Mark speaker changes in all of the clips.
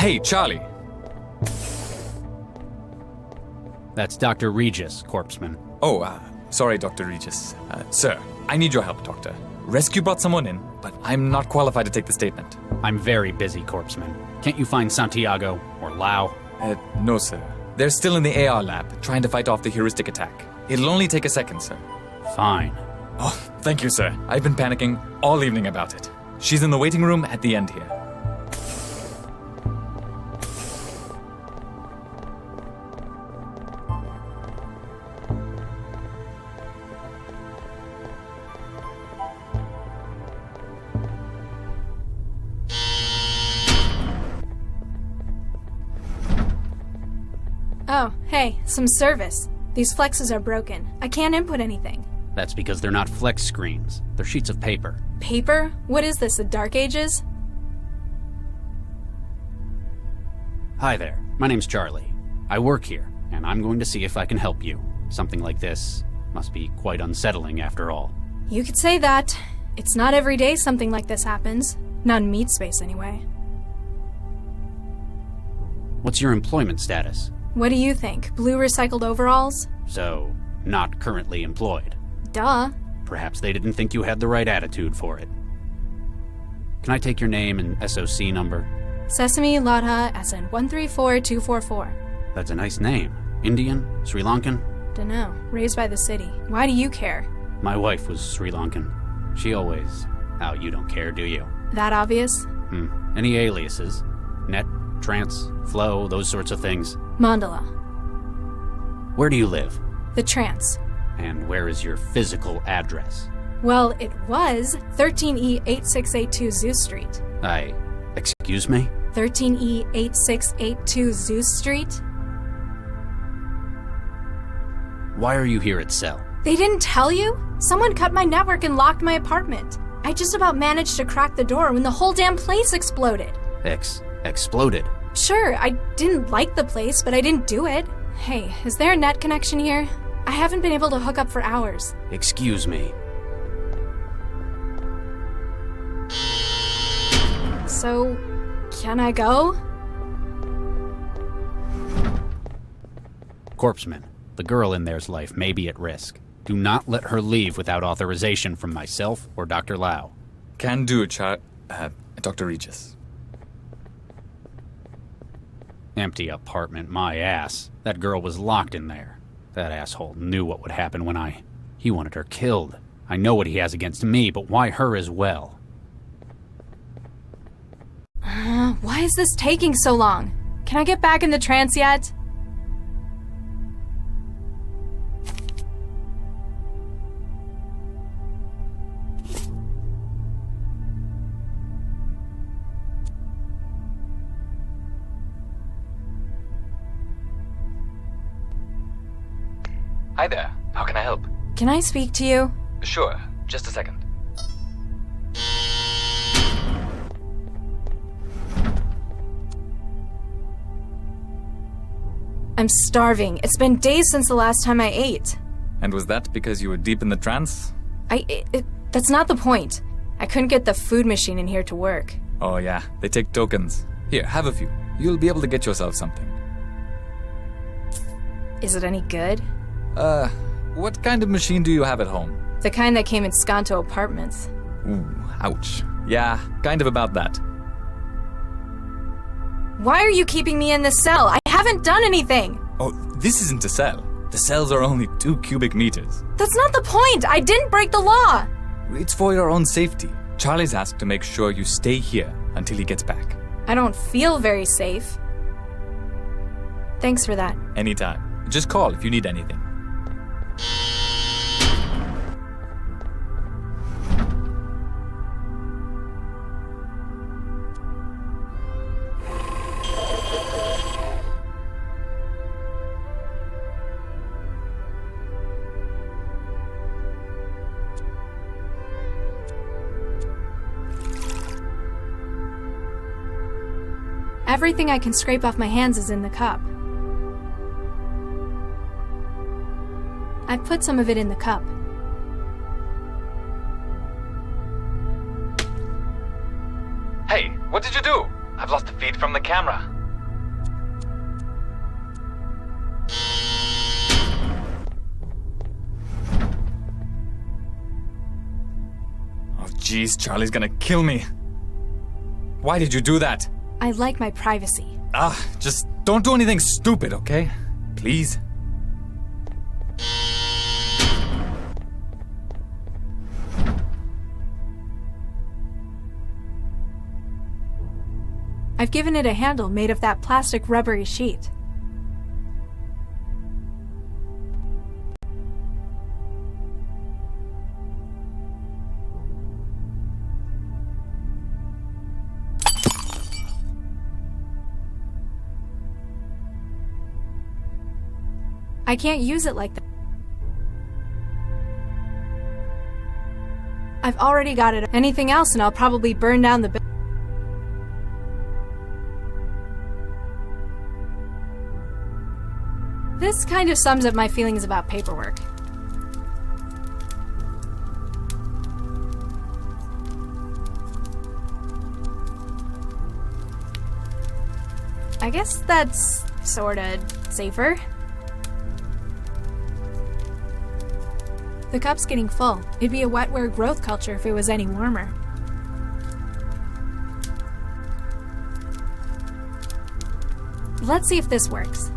Speaker 1: Hey, Charlie.
Speaker 2: That's Dr. Regis, Corpseman.
Speaker 1: Oh, sorry, Dr. Regis. Sir, I need your help, Doctor. Rescue brought someone in, but I'm not qualified to take the statement.
Speaker 2: I'm very busy, Corpseman. Can't you find Santiago or Lau?
Speaker 1: No, sir. They're still in the AR lab, trying to fight off the heuristic attack. It'll only take a second, sir.
Speaker 2: Fine.
Speaker 1: Oh, thank you, sir. I've been panicking all evening about it. She's in the waiting room at the end here.
Speaker 3: Oh, hey, some service. These flexes are broken. I can't input anything.
Speaker 2: That's because they're not flex screens. They're sheets of paper.
Speaker 3: Paper? What is this, the Dark Ages?
Speaker 2: Hi there. My name's Charlie. I work here, and I'm going to see if I can help you. Something like this must be quite unsettling after all.
Speaker 3: You could say that. It's not every day something like this happens. Not in meat space, anyway.
Speaker 2: What's your employment status?
Speaker 3: What do you think? Blue recycled overalls?
Speaker 2: So, not currently employed.
Speaker 3: Duh.
Speaker 2: Perhaps they didn't think you had the right attitude for it. Can I take your name and SOC number?
Speaker 3: Sesame Ladha SN 134244.
Speaker 2: That's a nice name. Indian? Sri Lankan?
Speaker 3: Dunno. Raised by the city. Why do you care?
Speaker 2: My wife was Sri Lankan. She always... Oh, you don't care, do you?
Speaker 3: That obvious?
Speaker 2: Any aliases? Net, trance, flow, those sorts of things?
Speaker 3: Mandala.
Speaker 2: Where do you live?
Speaker 3: The trance.
Speaker 2: And where is your physical address?
Speaker 3: Well, it was 13E8682 Zeus Street.
Speaker 2: Excuse me?
Speaker 3: 13E8682 Zeus Street?
Speaker 2: Why are you here at Cell?
Speaker 3: They didn't tell you? Someone cut my network and locked my apartment. I just about managed to crack the door when the whole damn place exploded.
Speaker 2: Exploded?
Speaker 3: Sure, I didn't like the place, but I didn't do it. Hey, is there a net connection here? I haven't been able to hook up for hours.
Speaker 2: Excuse me.
Speaker 3: So, can I go?
Speaker 2: Corpseman, the girl in there's life may be at risk. Do not let her leave without authorization from myself or Dr. Lau.
Speaker 1: Can do, Dr. Regis.
Speaker 2: Empty apartment, my ass. That girl was locked in there. That asshole knew what would happen when He wanted her killed. I know what he has against me, but why her as well?
Speaker 3: Why is this taking so long? Can I get back in the trance yet?
Speaker 1: Hi there. How can I help?
Speaker 3: Can I speak to you?
Speaker 1: Sure. Just a second.
Speaker 3: I'm starving. It's been days since the last time I ate.
Speaker 1: And was that because you were deep in the trance?
Speaker 3: That's not the point. I couldn't get the food machine in here to work.
Speaker 1: Oh yeah, they take tokens. Here, have a few. You'll be able to get yourself something.
Speaker 3: Is it any good?
Speaker 1: What kind of machine do you have at home?
Speaker 3: The kind that came in Skanto apartments.
Speaker 1: Ooh, ouch. Yeah, kind of about that.
Speaker 3: Why are you keeping me in this cell? I haven't done anything!
Speaker 1: Oh, this isn't a cell. The cells are only 2 cubic meters.
Speaker 3: That's not the point! I didn't break the law!
Speaker 1: It's for your own safety. Charlie's asked to make sure you stay here until he gets back.
Speaker 3: I don't feel very safe. Thanks for that.
Speaker 1: Anytime. Just call if you need anything.
Speaker 3: Everything I can scrape off my hands is in the cup. I put some of it in the cup.
Speaker 1: Hey, what did you do? I've lost the feed from the camera. jeez, Charlie's gonna kill me. Why did you do that?
Speaker 3: I like my privacy.
Speaker 1: Just don't do anything stupid, okay? Please.
Speaker 3: I've given it a handle made of that plastic rubbery sheet. I can't use it like that. I've already got it. Anything else and I'll probably burn down the building. This kind of sums up my feelings about paperwork. I guess that's sorta safer. The cup's getting full. It'd be a wetware growth culture if it was any warmer. Let's see if this works.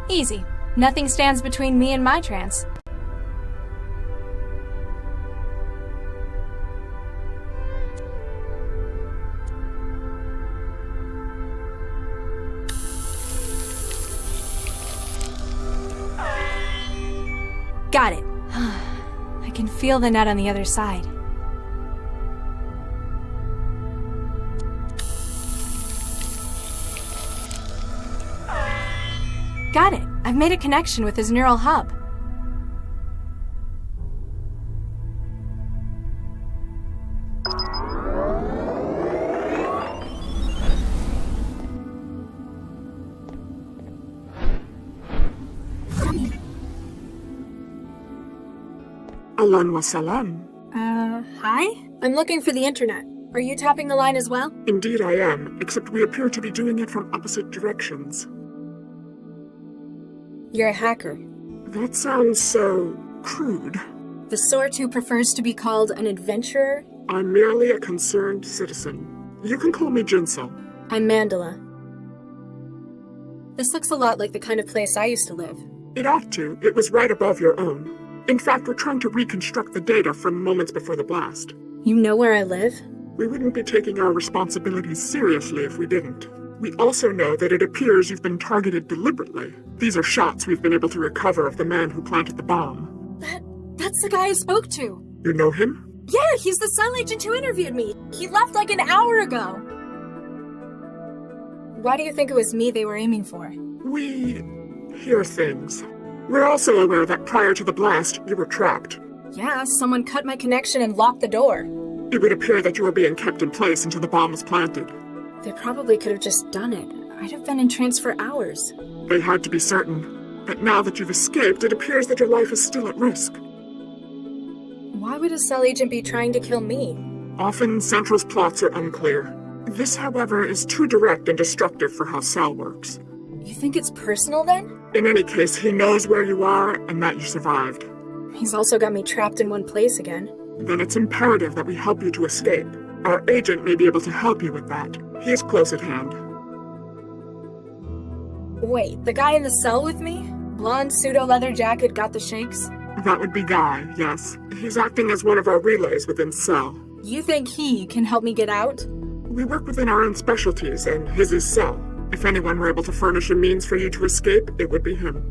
Speaker 3: Easy. Nothing stands between me and my trance. Got it. I can feel the net on the other side. Got it. I've made a connection with his neural hub.
Speaker 4: Ahlan wa salam.
Speaker 3: Hi? I'm looking for the internet. Are you tapping the line as well?
Speaker 4: Indeed I am, except we appear to be doing it from opposite directions.
Speaker 3: You're a hacker.
Speaker 4: That sounds so crude.
Speaker 3: The sort who prefers to be called an adventurer?
Speaker 4: I'm merely a concerned citizen. You can call me Jinsel.
Speaker 3: I'm Mandela. This looks a lot like the kind of place I used to live.
Speaker 4: It ought to. It was right above your own. In fact, we're trying to reconstruct the data from moments before the blast.
Speaker 3: You know where I live?
Speaker 4: We wouldn't be taking our responsibilities seriously if we didn't. We also know that it appears you've been targeted deliberately. These are shots we've been able to recover of the man who planted the bomb.
Speaker 3: That's the guy I spoke to.
Speaker 4: You know him?
Speaker 3: Yeah, he's the cell agent who interviewed me. He left like an hour ago. Why do you think it was me they were aiming for?
Speaker 4: We hear things. We're also aware that prior to the blast, you were trapped.
Speaker 3: Yeah, someone cut my connection and locked the door.
Speaker 4: It would appear that you were being kept in place until the bomb was planted.
Speaker 3: They probably could have just done it. I'd have been in trance for hours.
Speaker 4: They had to be certain. But now that you've escaped, it appears that your life is still at risk.
Speaker 3: Why would a cell agent be trying to kill me?
Speaker 4: Often, Central's plots are unclear. This, however, is too direct and destructive for how Cell works.
Speaker 3: You think it's personal then?
Speaker 4: In any case, he knows where you are and that you survived.
Speaker 3: He's also got me trapped in one place again.
Speaker 4: Then it's imperative that we help you to escape. Our agent may be able to help you with that. He is close at hand.
Speaker 3: Wait, the guy in the cell with me? Blonde pseudo-leather jacket, got the shakes?
Speaker 4: That would be Guy, yes. He's acting as one of our relays within Cell.
Speaker 3: You think he can help me get out?
Speaker 4: We work within our own specialties, and his is Cell. If anyone were able to furnish a means for you to escape, it would be him.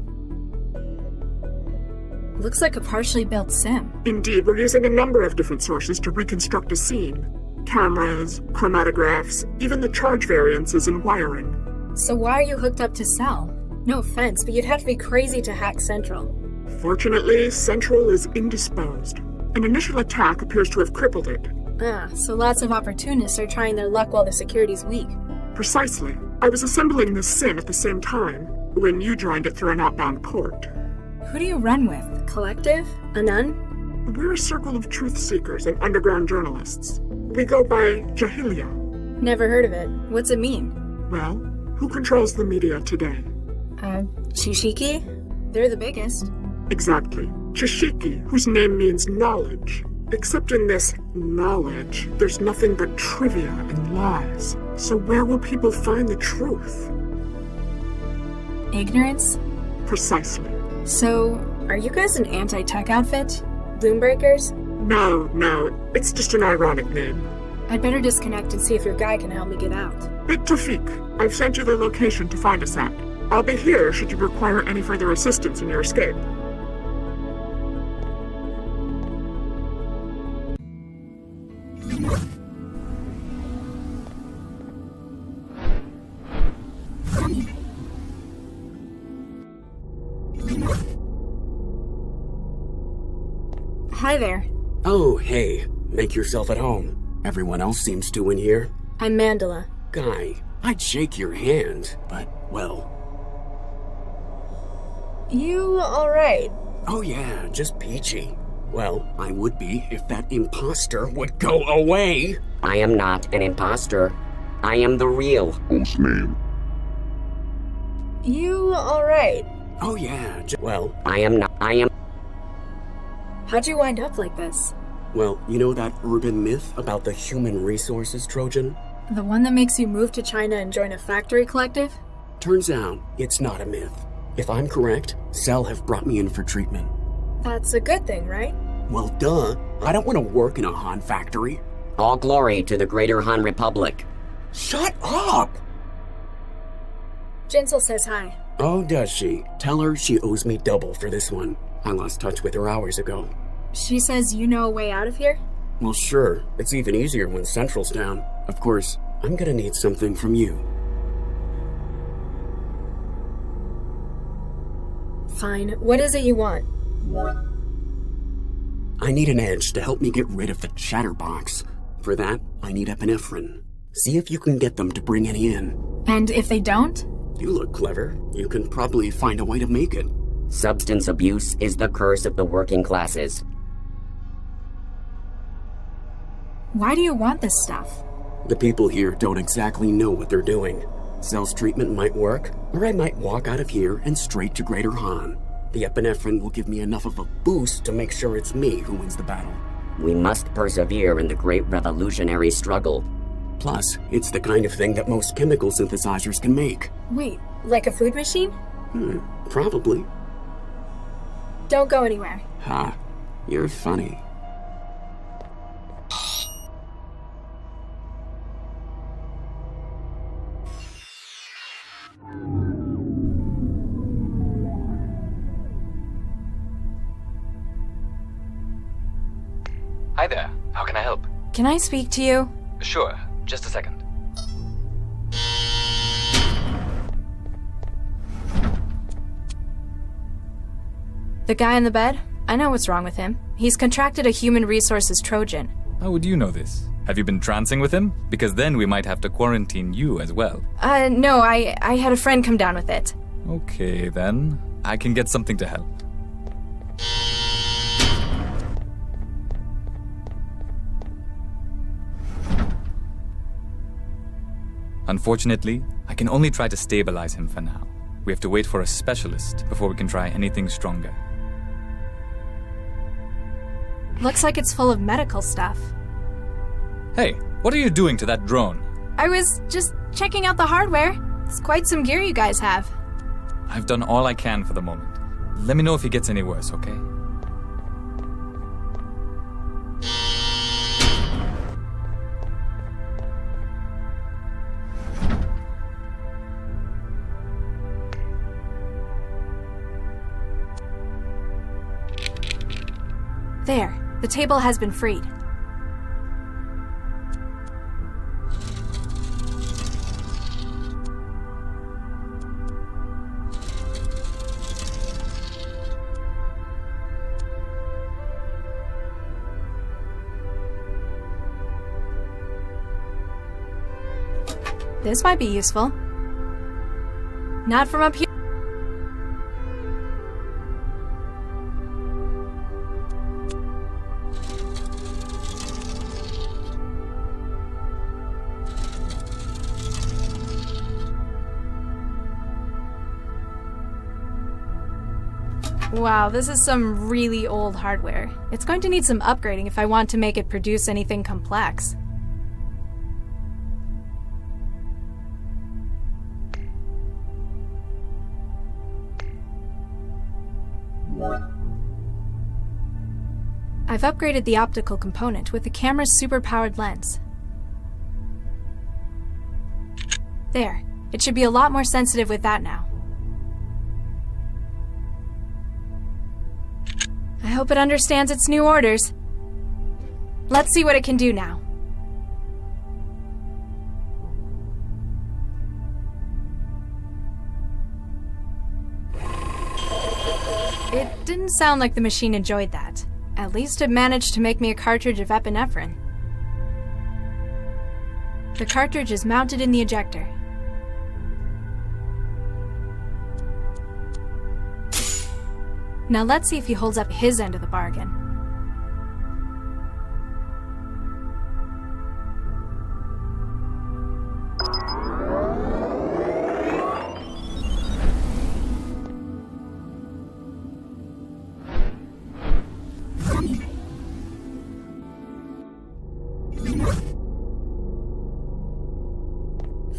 Speaker 3: Looks like a partially built sim.
Speaker 4: Indeed, we're using a number of different sources to reconstruct a scene. Cameras, chromatographs, even the charge variances and wiring.
Speaker 3: So why are you hooked up to Cell? No offense, but you'd have to be crazy to hack Central.
Speaker 4: Fortunately, Central is indisposed. An initial attack appears to have crippled it.
Speaker 3: So lots of opportunists are trying their luck while the security's weak.
Speaker 4: Precisely. I was assembling this sim at the same time, when you joined it through an outbound port.
Speaker 3: Who do you run with? Collective? A nun?
Speaker 4: We're a circle of truth seekers and underground journalists. We go by Jahilia.
Speaker 3: Never heard of it. What's it mean?
Speaker 4: Well, who controls the media today?
Speaker 3: Shishiki? They're the biggest.
Speaker 4: Exactly. Chishiki, whose name means knowledge. Except in this knowledge, there's nothing but trivia and lies. So where will people find the truth?
Speaker 3: Ignorance?
Speaker 4: Precisely.
Speaker 3: So, are you guys an anti-tech outfit? Loombreakers?
Speaker 4: No, it's just an ironic name.
Speaker 3: I'd better disconnect and see if your guy can help me get out.
Speaker 4: Bit Tafik, I've sent you the location to find us at. I'll be here should you require any further assistance in your escape.
Speaker 3: Hi there.
Speaker 5: Oh, hey. Make yourself at home. Everyone else seems to in here.
Speaker 3: I'm Mandela.
Speaker 5: Guy, I'd shake your hand, but, well...
Speaker 3: You alright?
Speaker 5: Oh yeah, just peachy. Well, I would be if that imposter would go away.
Speaker 6: I am not an imposter. I am the real.
Speaker 4: Whose name?
Speaker 3: You alright?
Speaker 5: Oh yeah, well...
Speaker 6: I am not. I am.
Speaker 3: How'd you wind up like this?
Speaker 5: Well, you know that urban myth about the human resources Trojan?
Speaker 3: The one that makes you move to China and join a factory collective?
Speaker 5: Turns out, it's not a myth. If I'm correct, Cell have brought me in for treatment.
Speaker 3: That's a good thing, right?
Speaker 5: Well, duh. I don't want to work in a Han factory.
Speaker 6: All glory to the Greater Han Republic.
Speaker 5: Shut up!
Speaker 3: Jinsel says hi.
Speaker 5: Oh, does she? Tell her she owes me double for this one. I lost touch with her hours ago.
Speaker 3: She says you know a way out of here?
Speaker 5: Well, sure. It's even easier when Central's down. Of course, I'm gonna need something from you.
Speaker 3: Fine. What is it you want?
Speaker 5: I need an edge to help me get rid of the chatterbox. For that, I need epinephrine. See if you can get them to bring any in.
Speaker 3: And if they don't?
Speaker 5: You look clever. You can probably find a way to make it.
Speaker 6: Substance abuse is the curse of the working classes.
Speaker 3: Why do you want this stuff?
Speaker 5: The people here don't exactly know what they're doing. Cell's treatment might work, or I might walk out of here and straight to Greater Han. The epinephrine will give me enough of a boost to make sure it's me who wins the battle.
Speaker 6: We must persevere in the great revolutionary struggle.
Speaker 5: Plus, it's the kind of thing that most chemical synthesizers can make.
Speaker 3: Wait, like a food machine?
Speaker 5: Probably.
Speaker 3: Don't go anywhere.
Speaker 5: Ha, you're funny.
Speaker 1: Hi there. How can I help?
Speaker 3: Can I speak to you?
Speaker 1: Sure. Just a second.
Speaker 3: The guy in the bed? I know what's wrong with him. He's contracted a human resources Trojan.
Speaker 1: How would you know this? Have you been trancing with him? Because then we might have to quarantine you as well.
Speaker 3: No, I had a friend come down with it.
Speaker 1: Okay, then. I can get something to help. Unfortunately, I can only try to stabilize him for now. We have to wait for a specialist before we can try anything stronger.
Speaker 3: Looks like it's full of medical stuff.
Speaker 1: Hey, what are you doing to that drone?
Speaker 3: I was just checking out the hardware. It's quite some gear you guys have.
Speaker 1: I've done all I can for the moment. Let me know if he gets any worse, okay?
Speaker 3: There, the table has been freed. This might be useful. Not from up here. Wow, this is some really old hardware. It's going to need some upgrading if I want to make it produce anything complex. I've upgraded the optical component with the camera's superpowered lens. There. It should be a lot more sensitive with that now. I hope it understands its new orders. Let's see what it can do now. It didn't sound like the machine enjoyed that. At least it managed to make me a cartridge of epinephrine. The cartridge is mounted in the ejector. Now let's see if he holds up his end of the bargain.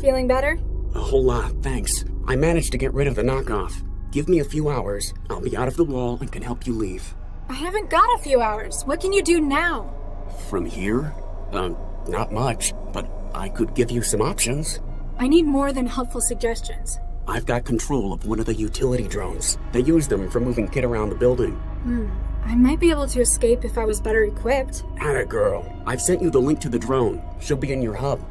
Speaker 3: Feeling better?
Speaker 5: A whole lot, thanks. I managed to get rid of the knockoff. Give me a few hours. I'll be out of the wall and can help you leave.
Speaker 3: I haven't got a few hours. What can you do now?
Speaker 5: From here? Not much, but I could give you some options.
Speaker 3: I need more than helpful suggestions.
Speaker 5: I've got control of one of the utility drones. They use them for moving kit around the building.
Speaker 3: I might be able to escape if I was better equipped.
Speaker 5: Atta girl. I've sent you the link to the drone. She'll be in your hub.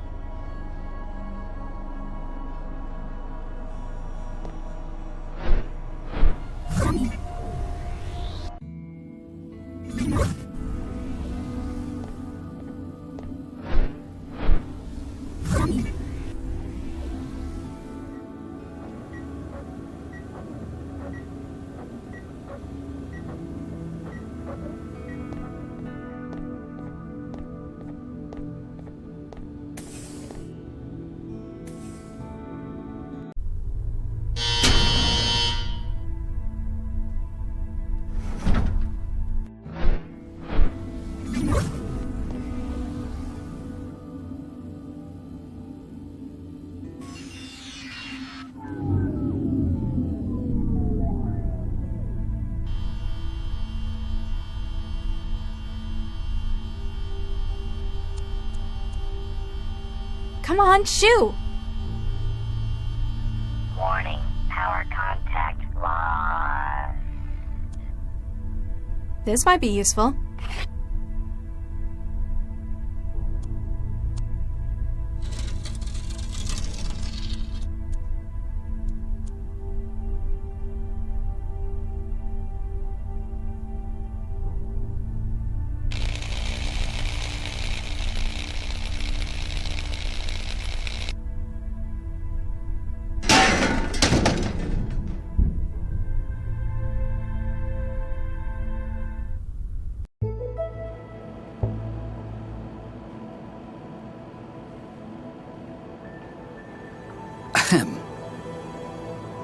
Speaker 3: Come on, shoo!
Speaker 7: Warning, power contact lost.
Speaker 3: This might be useful.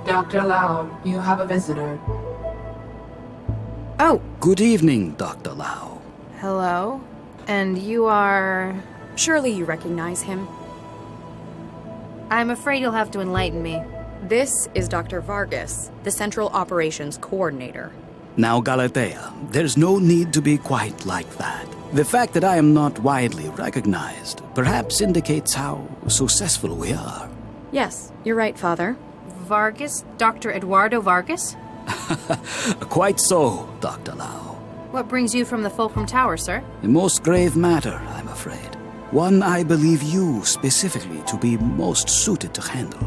Speaker 8: Dr. Lau, you have a visitor.
Speaker 9: Oh,
Speaker 10: Good evening, Dr. Lau.
Speaker 9: hello. And you are...
Speaker 11: Surely you recognize him.
Speaker 9: I'm afraid you'll have to enlighten me.
Speaker 11: This is Dr. Vargas, the Central Operations Coordinator.
Speaker 10: Now, Galatea, there's no need to be quite like that. The fact that I am not widely recognized perhaps indicates how successful we are.
Speaker 11: Yes, you're right, Father.
Speaker 9: Vargas? Dr. Eduardo Vargas?
Speaker 10: Quite so, Dr. Lau.
Speaker 9: What brings you from the Fulcrum Tower, sir?
Speaker 10: A most grave matter, I'm afraid. One I believe you specifically to be most suited to handle.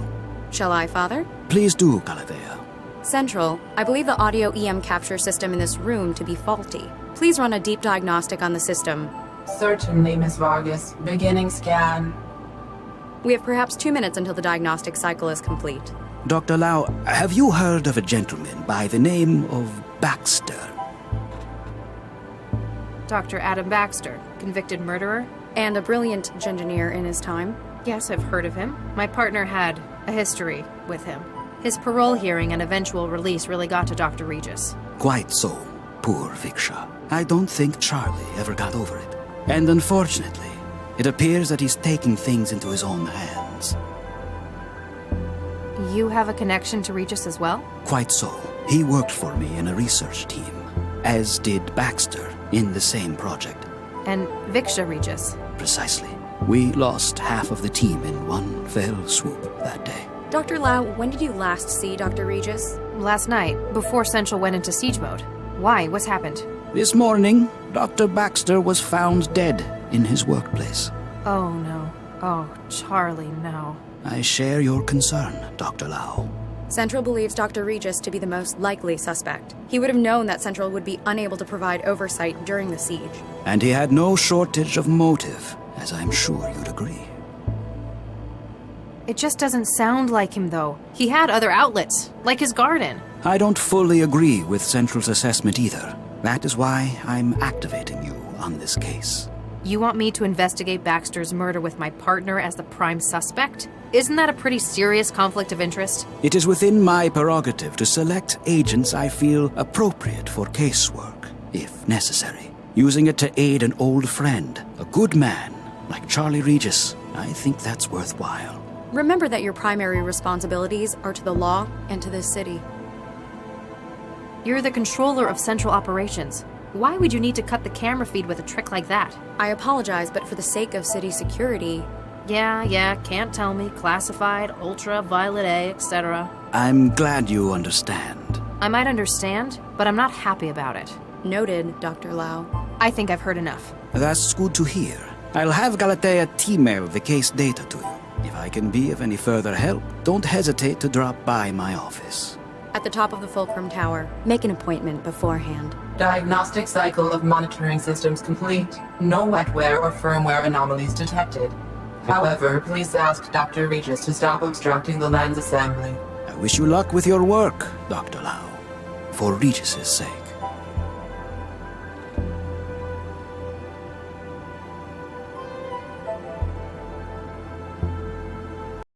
Speaker 11: Shall I, Father?
Speaker 10: Please do, Galatea.
Speaker 11: Central, I believe the audio EM capture system in this room to be faulty. Please run a deep diagnostic on the system.
Speaker 8: Certainly, Miss Vargas. Beginning scan.
Speaker 11: We have perhaps 2 minutes until the diagnostic cycle is complete.
Speaker 10: Dr. Lau, have you heard of a gentleman by the name of Baxter?
Speaker 9: Dr. Adam Baxter, convicted murderer?
Speaker 11: And a brilliant engineer in his time.
Speaker 9: Yes, I've heard of him. My partner had a history with him. His parole hearing and eventual release really got to Dr. Regis.
Speaker 10: Quite so. Poor Viksha. I don't think Charlie ever got over it. And unfortunately, it appears that he's taking things into his own hands.
Speaker 9: You have a connection to Regis as well?
Speaker 10: Quite so. He worked for me in a research team, as did Baxter in the same project.
Speaker 9: And Viksha Regis?
Speaker 10: Precisely. We lost half of the team in one fell swoop that day.
Speaker 11: Dr. Lau, when did you last see Dr. Regis?
Speaker 9: Last night, before Central went into siege mode. Why? What's happened?
Speaker 10: This morning, Dr. Baxter was found dead in his workplace.
Speaker 9: Oh, no. Oh, Charlie, no.
Speaker 10: I share your concern, Dr. Lau.
Speaker 11: Central believes Dr. Regis to be the most likely suspect. He would have known that Central would be unable to provide oversight during the siege.
Speaker 10: And he had no shortage of motive, as I'm sure you'd agree.
Speaker 9: It just doesn't sound like him, though. He had other outlets, like his garden.
Speaker 10: I don't fully agree with Central's assessment either. That is why I'm activating you on this case.
Speaker 9: You want me to investigate Baxter's murder with my partner as the prime suspect? Isn't that a pretty serious conflict of interest?
Speaker 10: It is within my prerogative to select agents I feel appropriate for casework, if necessary. Using it to aid an old friend, a good man, like Charlie Regis, I think that's worthwhile.
Speaker 11: Remember that your primary responsibilities are to the law and to this city.
Speaker 9: You're the controller of Central Operations. Why would you need to cut the camera feed with a trick like that?
Speaker 11: I apologize, but for the sake of city security...
Speaker 9: Yeah, can't tell me. Classified, ultraviolet A, etc.
Speaker 10: I'm glad you understand.
Speaker 9: I might understand, but I'm not happy about it.
Speaker 11: Noted, Dr. Lau.
Speaker 9: I think I've heard enough.
Speaker 10: That's good to hear. I'll have Galatea email the case data to you. If I can be of any further help, don't hesitate to drop by my office.
Speaker 11: At the top of the Fulcrum Tower. Make an appointment beforehand.
Speaker 8: Diagnostic cycle of monitoring systems complete. No wetware or firmware anomalies detected. However, please ask Dr. Regis to stop obstructing the lens assembly.
Speaker 10: I wish you luck with your work, Dr. Lau. For Regis's sake.